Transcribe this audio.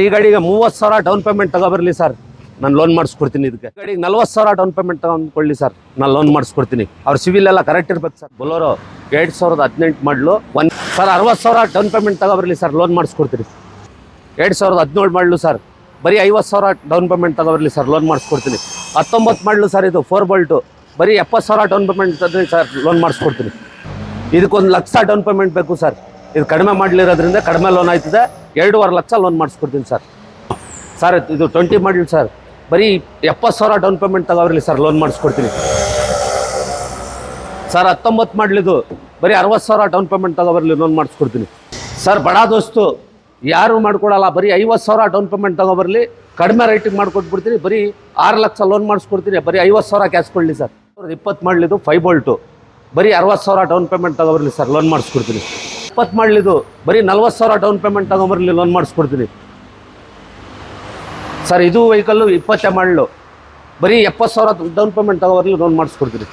ಈ ಗಾಡಿಗೆ 30,000 down payment ತಗೊಬರ್ಲಿ ಸರ್, ನಾನು ಲೋನ್ ಮಾಡಿಸ್ಕೊಡ್ತೀನಿ. ಇದಕ್ಕೆ ಗಾಡಿಗೆ 40,000 ಡೌನ್ ಪೇಮೆಂಟ್ ತಗೊಂಡ್ಕೊಳ್ಳಿ ಸರ್, ನಾನು ಲೋನ್ ಮಾಡಿಸ್ಕೊಡ್ತೀನಿ. ಅವ್ರ ಸಿವಿಲ್ ಎಲ್ಲ ಕರೆಕ್ಟ್ ಇರ್ಬೇಕು ಸರ್. ಬೊಲೋರೋ 2018 ಮಾಡಲು ಸರ್ 60,000 ಡೌನ್ ಪೇಮೆಂಟ್ ತಗೊಬರ್ಲಿ ಸರ್, ಲೋನ್ ಮಾಡಿಸ್ಕೊಡ್ತೀನಿ. 2017 ಮಾಡಲು ಸರ್, ಬರೀ 50,000 ಡೌನ್ ಪೇಮೆಂಟ್ ತಗೊಬರ್ಲಿ ಸರ್, ಲೋನ್ ಮಾಡಿಸ್ಕೊಡ್ತೀನಿ. 19 ಮಾಡಲು ಸರ್, ಇದು 4 ಬೋಲ್ಟು, ಬರೀ 70,000 ಡೌನ್ ಪೇಮೆಂಟ್ ತಂದರೆ ಸರ್, ಲೋನ್ ಮಾಡಿಸ್ಕೊಡ್ತೀನಿ. ಇದಕ್ಕೆ 1 ಲಕ್ಷ ಡೌನ್ ಪೇಮೆಂಟ್ ಬೇಕು ಸರ್. ಇದು ಕಡಿಮೆ ಮಾಡಲಿರೋದ್ರಿಂದ ಕಡಿಮೆ ಲೋನ್ ಆಯ್ತದೆ, 2.5 ಲಕ್ಷ ಲೋನ್ ಮಾಡಿಸ್ಕೊಡ್ತೀನಿ ಸರ್. ಸರ್ ಇದು 20 ಮಾಡಲಿ ಸರ್, ಬರೀ 70,000 ಡೌನ್ ಪೇಮೆಂಟ್ ತಗೊಬರ್ಲಿ ಸರ್, ಲೋನ್ ಮಾಡಿಸ್ಕೊಡ್ತೀನಿ. ಸರ್ 19 ಮಾಡಲಿದು, ಬರೀ 60,000 ಡೌನ್ ಪೇಮೆಂಟ್ ತಗೊಬರ್ಲಿ, ಲೋನ್ ಮಾಡಿಸ್ಕೊಡ್ತೀನಿ. ಸರ್ ಬಡ ದೋಸ್ತು ಯಾರು ಮಾಡ್ಕೊಡಲ್ಲ, ಬರೀ 50,000 ಡೌನ್ ಪೇಮೆಂಟ್ ತಗೊಬರ್ಲಿ, ಕಡಿಮೆ ರೇಟಿಗೆ ಮಾಡಿಕೊಟ್ಬಿಡ್ತೀನಿ. ಬರೀ 6 ಲಕ್ಷ ಲೋನ್ ಮಾಡಿಸ್ಕೊಡ್ತೀನಿ, ಬರೀ 50,000 ಕ್ಯಾಶ್ ಕೊಡಲಿ ಸರ್. 20 ಮಾಡಲಿದು 5 ಬೋಲ್ಟು, ಬರೀ 60,000 ಡೌನ್ ಪೇಮೆಂಟ್ ತಗೊಬರ್ಲಿ ಸರ್, ಲೋನ್ ಮಾಡಿಸ್ಕೊಡ್ತೀನಿ. 20 ಮಾಡಲಿದು, ಬರೀ 40,000 ಡೌನ್ ಪೇಮೆಂಟ್ ತಗೊಬರ್ಲಿ, ಲೋನ್ ಮಾಡಿಸ್ಕೊಡ್ತೀನಿ. ಸರ್ ಇದು ವೆಹಿಕಲ್ಲು 20 ಮಾಡಲು, ಬರೀ 70,000 ಡೌನ್ ಪೇಮೆಂಟ್ ತಗೊಬರ್ಲಿ, ಲೋನ್ ಮಾಡಿಸ್ಕೊಡ್ತೀನಿ.